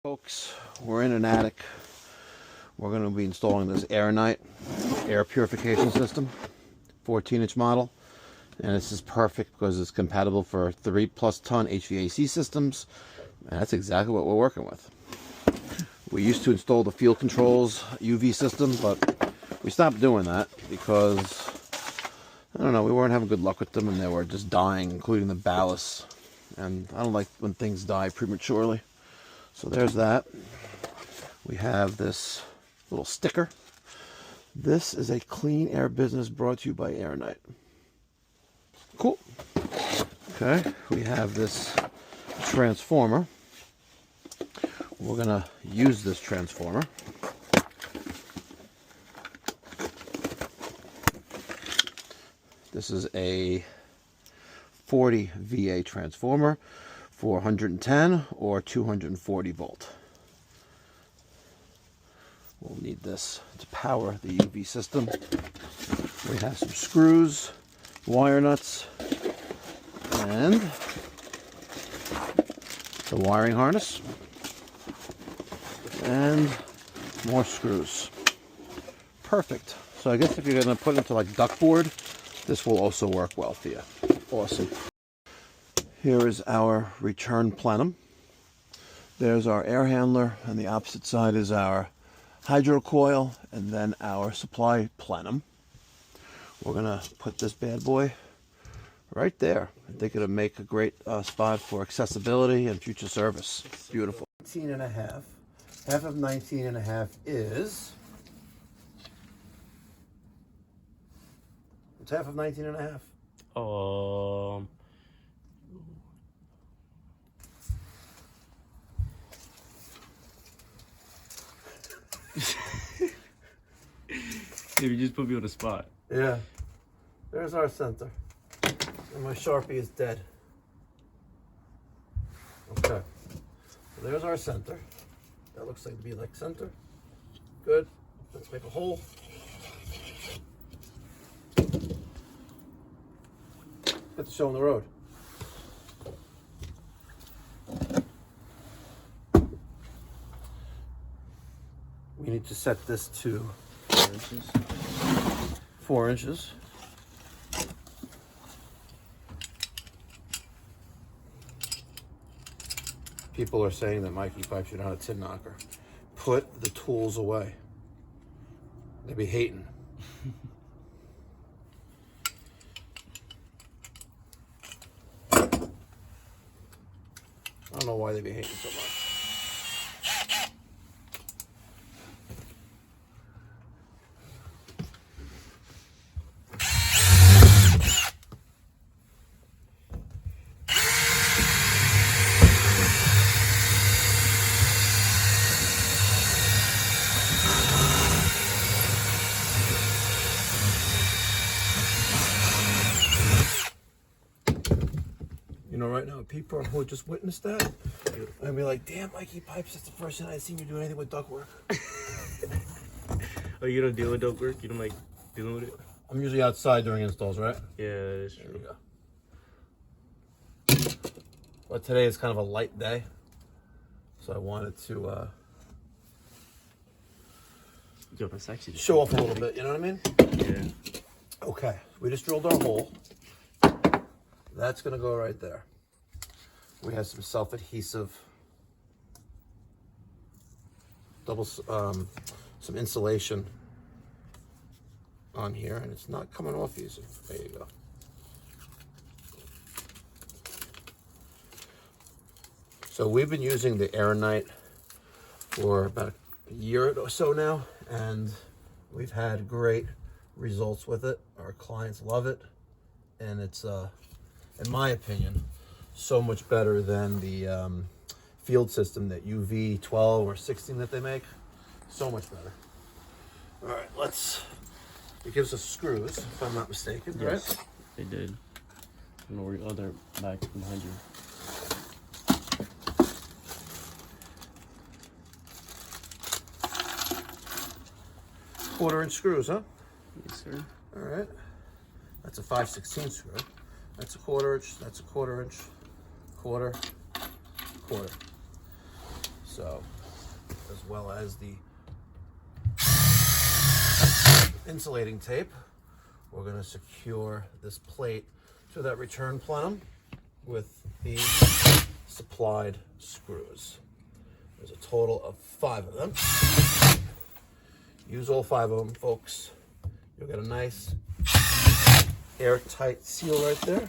Folks, we're in an attic. We're going to be installing this Air Knight air purification system, 14-inch model, and this is perfect because it's compatible for 3+ ton HVAC systems, and that's exactly what we're working with. We used to install the field controls UV system, but we stopped doing that because I don't know, we weren't having good luck with them and they were just dying, including the ballast, and I don't like when things die prematurely. So there's that. We have this little sticker. This is a clean air business brought to you by Air Knight. Cool. Okay, we have this transformer. We're gonna use this transformer. This is a 40 VA transformer for 110 or 240 volt. We'll need this to power the UV system. We have some screws, wire nuts, and the wiring harness, and more screws. Perfect. So I guess if you're going to put it into like ductboard, this will also work well for you. Awesome. Here is our return plenum. There's our air handler, and the opposite side is our hydro coil, and then our supply plenum. We're gonna put this bad boy right there. I think it'll make a great spot for accessibility and future service. Beautiful. 19.5. Half of 19.5 is... What's half of 19.5? If you just put me on the spot. Yeah. There's our center. And my Sharpie is dead. Okay. So there's our center. That looks like to be like center. Good. Let's make a hole. Get the show on the road. We need to set this to 4 inches. 4 inches. People are saying that Mikey pipes are not a tin knocker. Put the tools away. They be hating. I don't know why they be hating so much. You know, right now, people who just witnessed that, and be like, damn, Mikey Pipes, that's the first time I've seen you do anything with ductwork. Oh, you don't deal with ductwork? You don't like dealing with it? I'm usually outside during installs, right? Yeah, that is true. There you go. But today is kind of a light day, so I wanted to show off a little bit, you know what I mean? Yeah. Okay, we just drilled our hole. That's gonna go right there. We have some self-adhesive, some insulation on here, and it's not coming off easy. There you go. So we've been using the Air Knight for about a year or so now, and we've had great results with it. Our clients love it, and it's in my opinion, so much better than the field system that UV 12 or 16 that they make. So much better. All right, it gives us screws, if I'm not mistaken, Yes, right? they did. And over the other back behind you. 1/4-inch screws, huh? Yes, sir. All right. That's a 5/16 screw. That's a 1/4 inch. That's a 1/4 inch. Quarter. So, as well as the insulating tape, we're going to secure this plate to that return plenum with these supplied screws. There's a total of 5 of them. Use all 5 of them, folks. You'll get a nice airtight seal right there.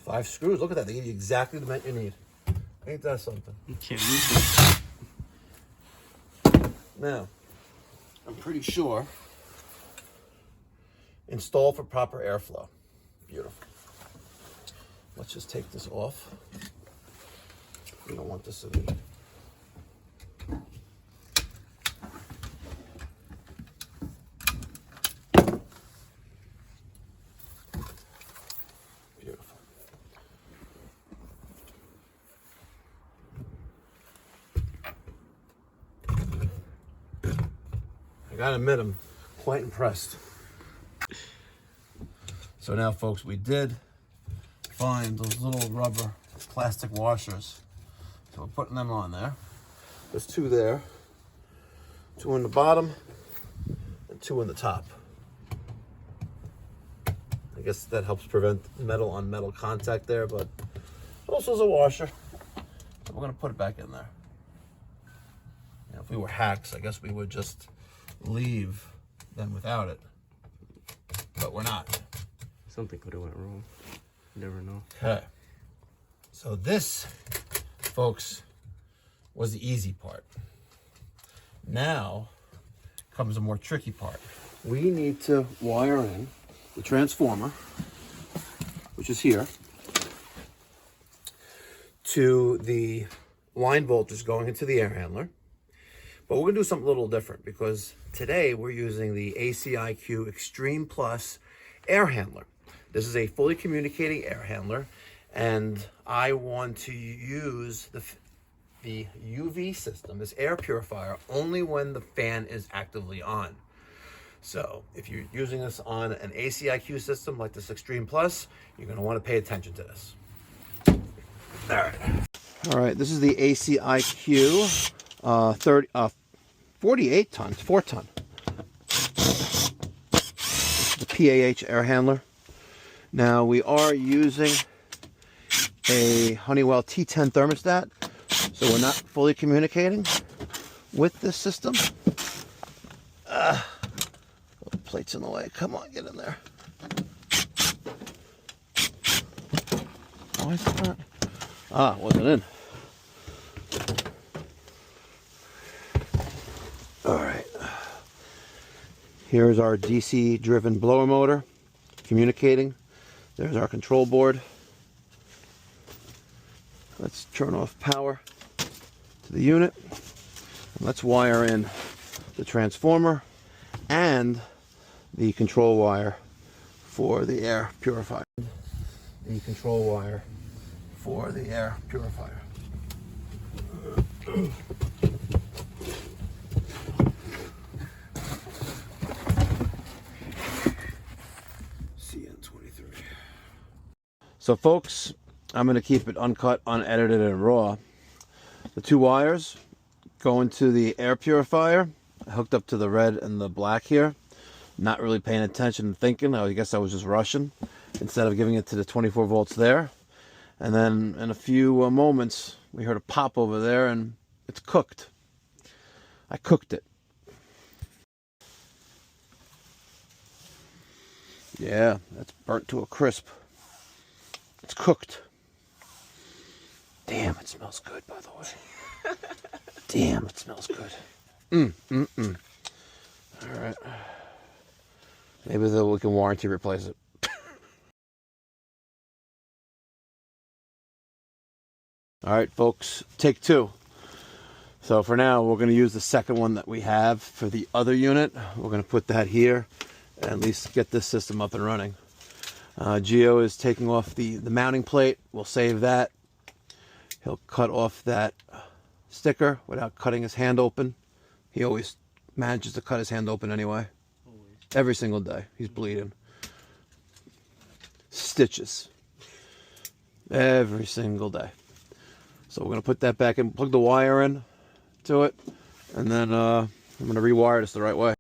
5 screws. Look at that. They give you exactly the amount you need. Ain't that something? You can't move it. Now, I'm pretty sure install for proper airflow. Beautiful. Let's just take this off. We don't want this in the beautiful. I gotta admit, I'm quite impressed. So now, folks, we did find those little rubber plastic washers. So we're putting them on there. There's 2 there. 2 on the bottom and 2 on the top. I guess that helps prevent metal on metal contact there, but also is a washer. So we're gonna put it back in there. You know, if we were hacks, I guess we would just leave them without it, but we're not. Something could have went wrong. You never know. Okay. So this, folks, was the easy part. Now comes the more tricky part. We need to wire in the transformer, which is here, to the line voltage going into the air handler. But we're gonna do something a little different, because today we're using the ACiQ Extreme Plus air handler. This is a fully communicating air handler, and I want to use the UV system, this air purifier, only when the fan is actively on. So if you're using this on an ACiQ system like this Extreme Plus, you're going to want to pay attention to this. All right, this is the ACiQ 48 tons, 4 ton. The PAH air handler. Now we are using a Honeywell T10 thermostat, so we're not fully communicating with this system. The plate's in the way. Come on, get in there. Why is it not? Ah, it wasn't in. All right. Here's our DC driven blower motor communicating. There's our control board. Let's turn off power to the unit. And let's wire in the transformer and the control wire for the air purifier. The control wire for the air purifier. So folks, I'm going to keep it uncut, unedited, and raw. The 2 wires go into the air purifier, hooked up to the red and the black here. Not really paying attention and thinking. I guess I was just rushing instead of giving it to the 24 volts there. And then in a few moments, we heard a pop over there and it's cooked. I cooked it. Yeah, that's burnt to a crisp. It's cooked. Damn, it smells good, by the way. Damn, it smells good. All right. Maybe we can warranty replace it. All right, folks, take 2. So for now, we're going to use the second one that we have for the other unit. We're going to put that here and at least get this system up and running. Gio is taking off the mounting plate. We'll save that. He'll cut off that sticker without cutting his hand open. He always manages to cut his hand open anyway. Always. Every single day. He's bleeding. Stitches. Every single day. So we're gonna put that back in, plug the wire in to it, and then I'm gonna rewire this the right way.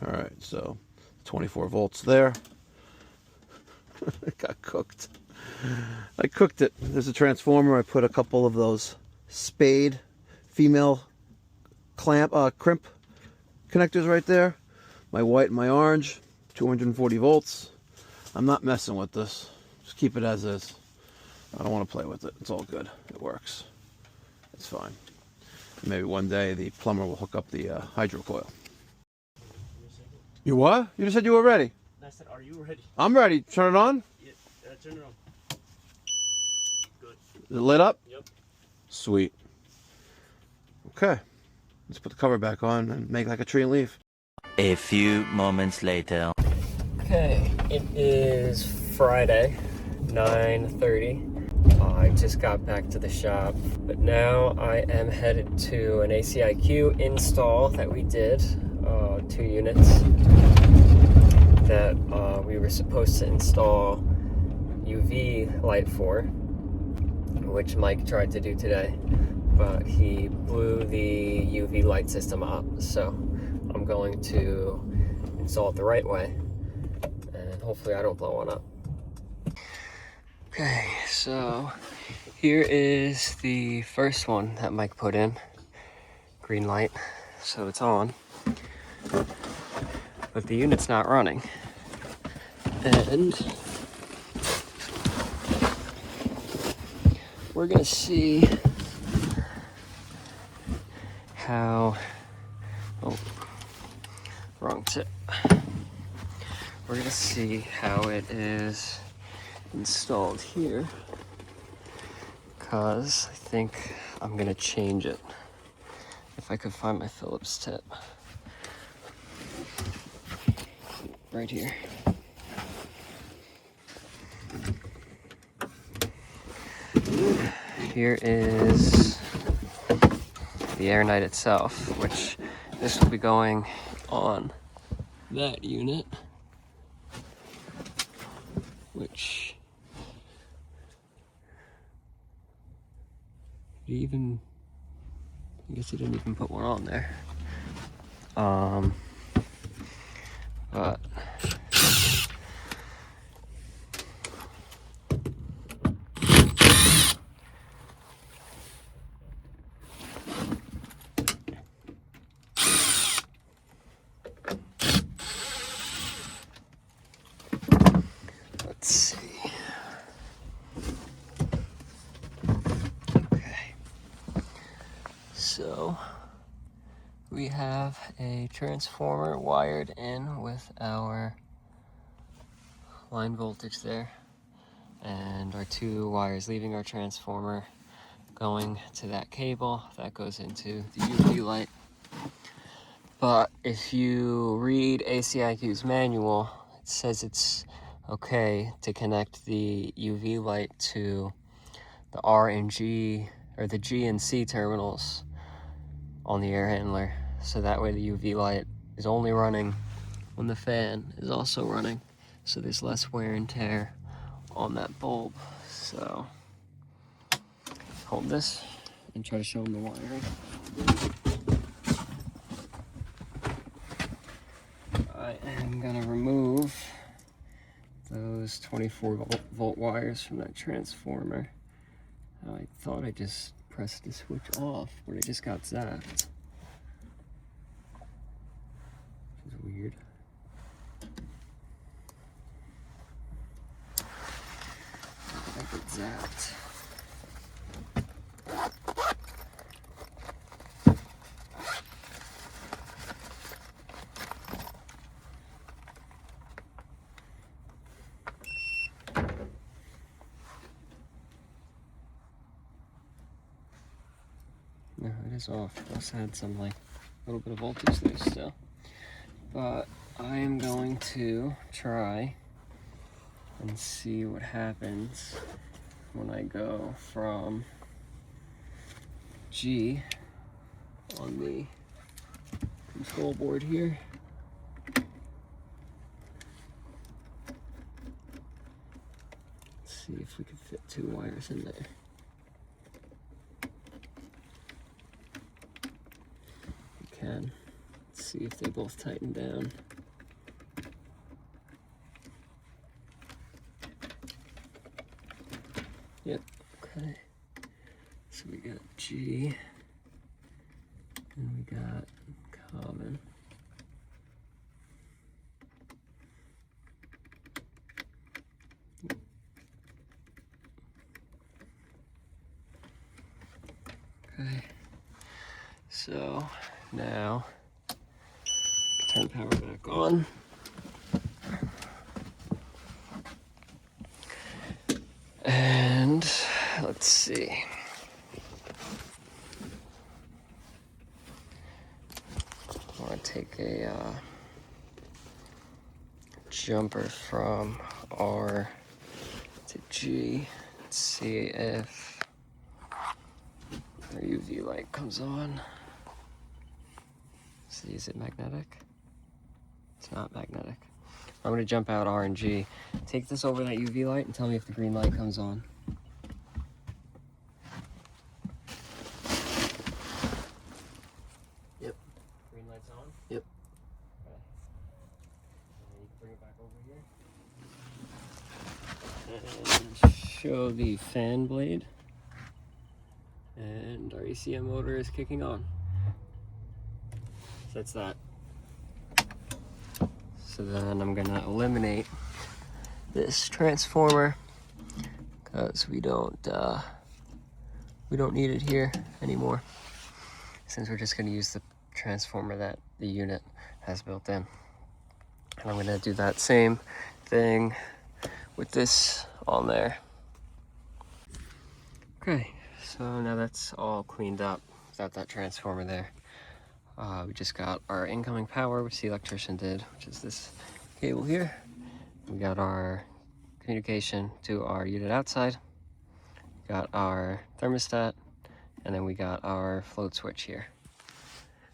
All right, so 24 volts there. It got cooked. I cooked it. There's a transformer. I put a couple of those spade female crimp connectors right there. My white and my orange, 240 volts. I'm not messing with this. Just keep it as is. I don't want to play with it. It's all good. It works. It's fine. Maybe one day the plumber will hook up the hydro coil. You what? You just said you were ready. I said, are you ready? I'm ready. Turn it on. Yeah, turn it on. Good. Is it lit up? Yep. Sweet. Okay. Let's put the cover back on and make like a tree and leaf. A few moments later. Okay, it is Friday, 9:30. I just got back to the shop, but now I am headed to an ACiQ install that we did, 2 units that we were supposed to install UV light for, which Mike tried to do today, but he blew the UV light system up, so I'm going to install it the right way, and hopefully I don't blow one up. Okay, so here is the first one that Mike put in. Green light, so it's on. But the unit's not running. And we're gonna see how, oh, wrong tip. We're gonna see how it is installed here, because I think I'm gonna change it. If I could find my Phillips tip. Right here. Here is the Air Knight itself, which this will be going on that unit, which even, I guess he didn't even put one on there. But let's see. Okay. So we have a transformer wired in with our line voltage there, and our 2 wires leaving our transformer going to that cable that goes into the UV light. But if you read ACiQ's manual, it says it's okay to connect the UV light to the R and G, or the G and C terminals on the air handler, so that way the UV light is only running when the fan is also running, so there's less wear and tear on that bulb. So hold this and try to show them the wiring. I am gonna remove those 24 volt wires from that transformer. I thought I just pressed the switch off, but I just got zapped. Which is weird. I got zapped. No, it is off. It also had some, like, a little bit of voltage there still. But I am going to try and see what happens when I go from G on the control board here see if we can fit 2 wires in there. see if they both tighten down. Yep, okay. So we got G, and we got common. Okay, so now turn power back on. And let's see. I want to take a jumper from R to G. Let's see if our UV light comes on. See, is it magnetic? It's not magnetic. I'm going to jump out R and G. Take this over that UV light and tell me if the green light comes on. Yep. Green light's on? Yep. Okay. And you can bring it back over here. And show the fan blade. And our ECM motor is kicking on. So that's that. So then I'm gonna eliminate this transformer because we don't need it here anymore, since we're just gonna use the transformer that the unit has built in. And I'm gonna do that same thing with this on there. Okay, so now that's all cleaned up without that transformer there. We just got our incoming power, which the electrician did, which is this cable here. We got our communication to our unit outside, got our thermostat, and then we got our float switch here,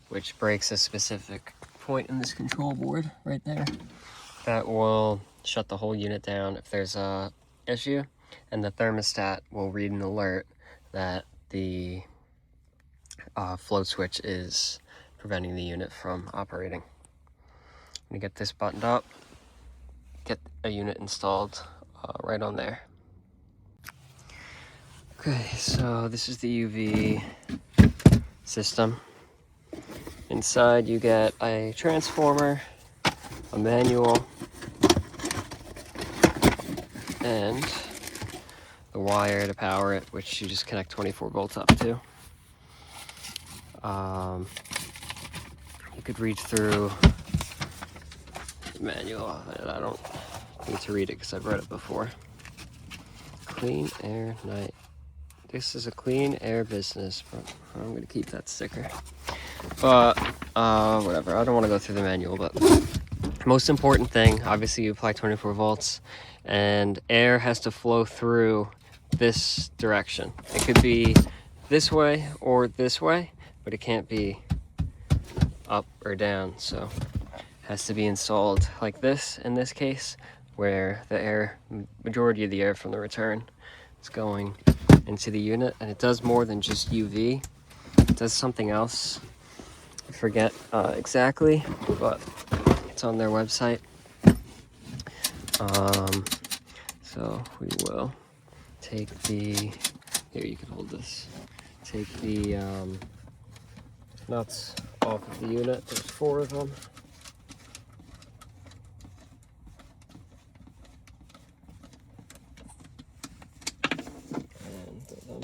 which breaks a specific point in this control board right there. That will shut the whole unit down if there's a issue, and the thermostat will read an alert that the float switch is preventing the unit from operating. I'm gonna get this buttoned up, get a unit installed right on there. Okay, so this is the UV system. Inside you get a transformer, a manual, and the wire to power it, which you just connect 24 volts up to. You could read through the manual, and I don't need to read it because I've read it before. Clean Air Knight. This is a clean air business, but I'm going to keep that sticker. But, whatever. I don't want to go through the manual, but most important thing, obviously you apply 24 volts, and air has to flow through this direction. It could be this way or this way, but it can't be up or down, so it has to be installed like this in this case, where the air, majority of the air from the return is going into the unit. And it does more than just UV, it does something else. I forget exactly, but it's on their website. So we will take the, here you can hold this, take the nuts off of the unit. There's 4 of them. And put them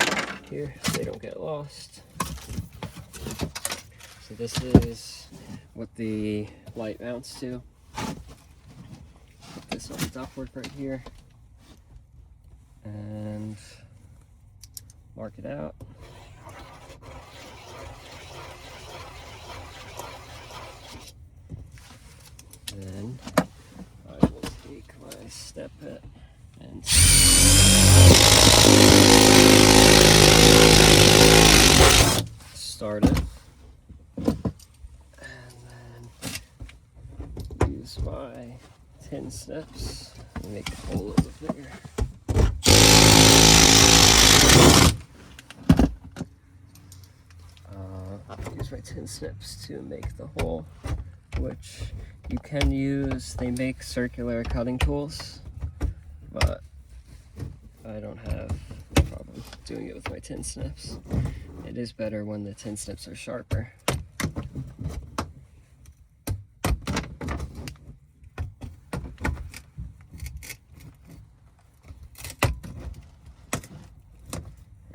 here so they don't get lost. So this is what the light mounts to. Put this on the ductwork right here and mark it out. Then I will take my step pit and start it, and then use my tin snips and make the hole a little bigger. I'll use my tin snips to make the hole which you can use. They make circular cutting tools, but I don't have a problem doing it with my tin snips. It is better when the tin snips are sharper.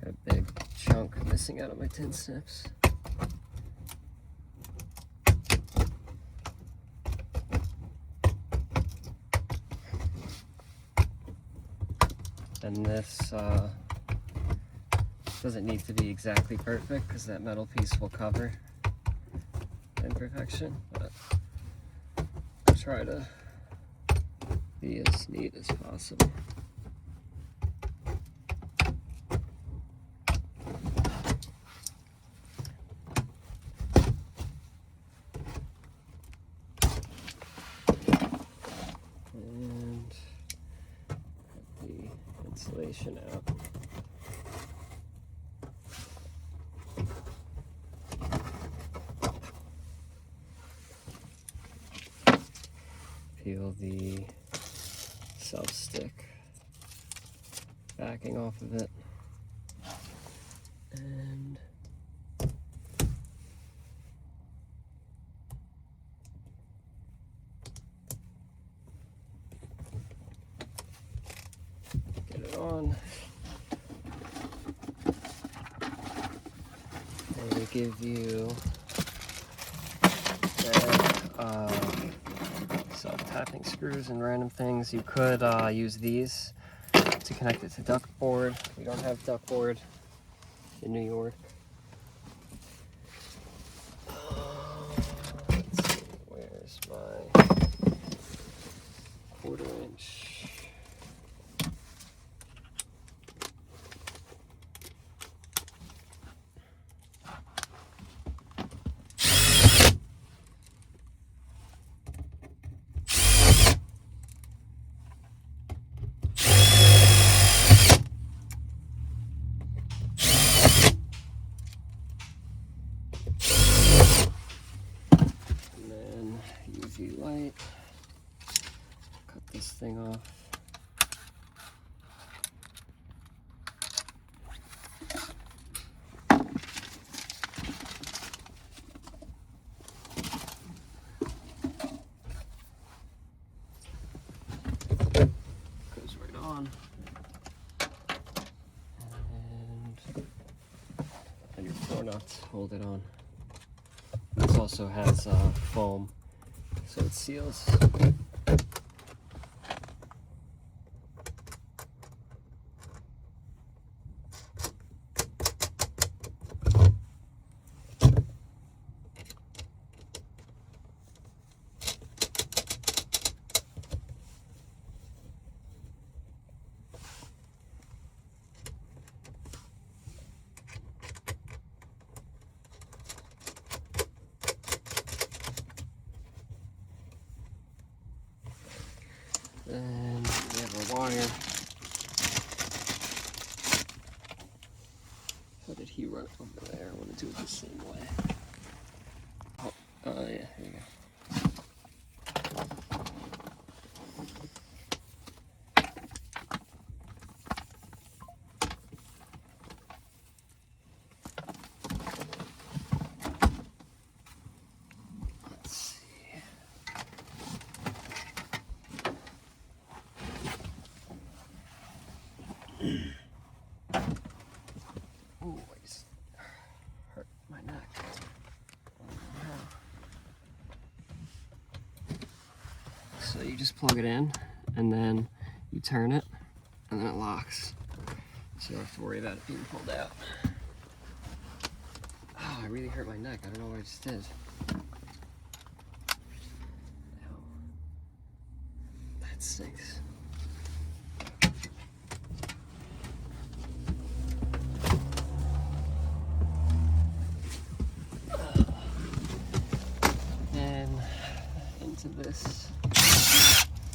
Got a big chunk missing out of my tin snips. And this doesn't need to be exactly perfect because that metal piece will cover imperfection, but I'll try to be as neat as possible. And get the insulation out. Peel the self-stick backing off of it, and get it on. And they give you self-tapping screws and random things. You could use these to connect it to ductboard. We don't have ductboard in New York. Let's see, where's my 1/4 inch? UV light. Cut this thing off. Goes right on. And your floor nuts hold it on. This also has foam, so it seals. And we have a wire. How did he run it over there? I want to do it the same way. Oh, yeah, here you go. Ooh, I just hurt my neck. So you just plug it in, and then you turn it, and then it locks. So you don't have to worry about it being pulled out. Oh, I really hurt my neck. I don't know what I just did. Ow. That stinks. Into this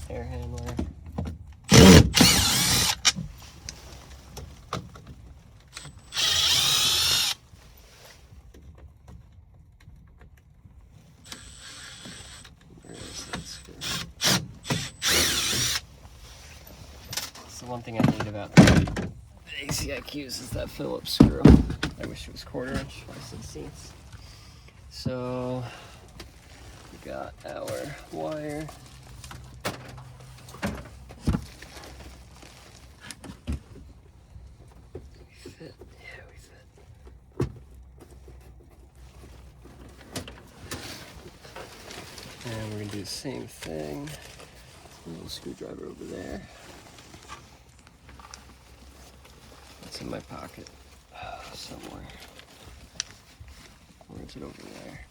air handler. one thing I hate about the ACiQs is that Phillips screw. I wish it was 1/4 inch by 16ths. So we got our wire. We fit, yeah, we fit. And we're gonna do the same thing. A little screwdriver over there. It's in my pocket somewhere. Where is it over there?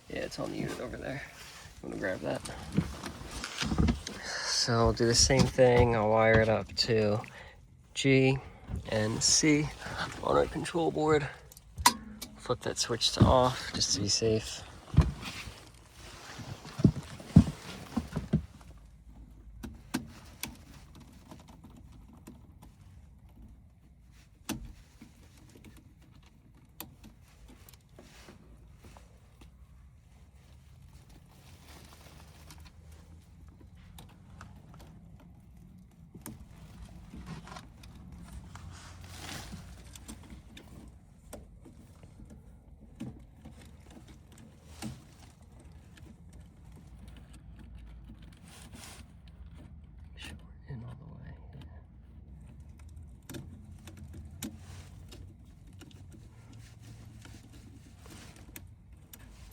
Yeah, it's on the unit over there. I'm gonna grab that. So I'll do the same thing. I'll wire it up to G and C on our control board. Flip that switch to off just to be safe. In all the way. Yeah.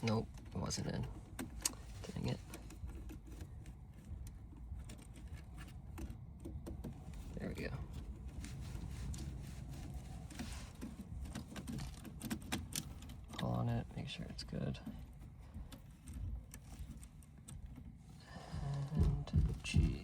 Nope, it wasn't in. Dang it. There we go. Pull on it, make sure it's good. And G.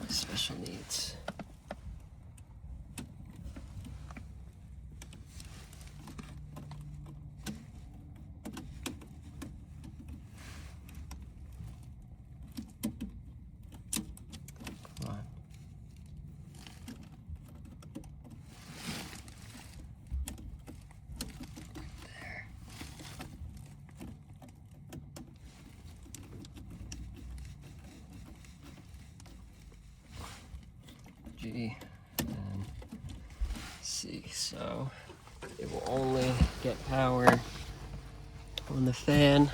Special needs. Come on. There. G and C. So it will only get power when the fan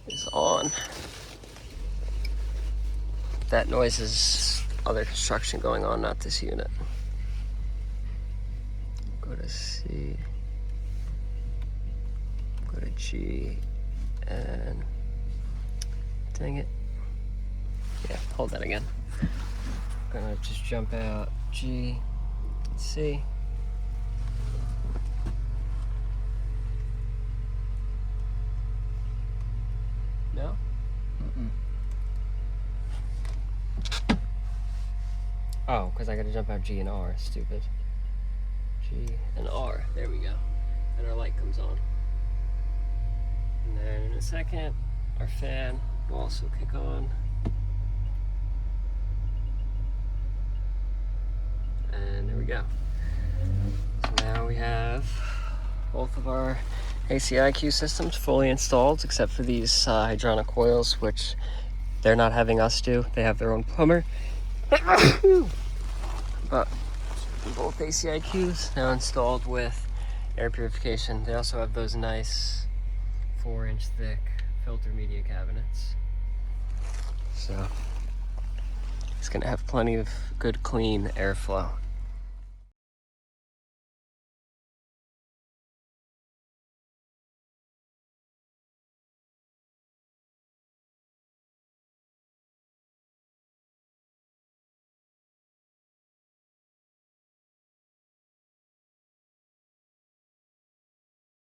is on. That noise is other construction going on, not this unit. Go to C, go to G, and dang it. Yeah, hold that again. Gonna just jump out G and C. No? Mm-mm. Oh, because I gotta jump out G and R. Stupid. G and R. There we go. And our light comes on. And then in a second, our fan will also kick on. And there we go. So now we have both of our ACiQ systems fully installed, except for these hydronic coils, which they're not having us do. They have their own plumber. But both ACiQs now installed with air purification. They also have those nice 4-inch thick filter media cabinets. So it's gonna have plenty of good clean airflow.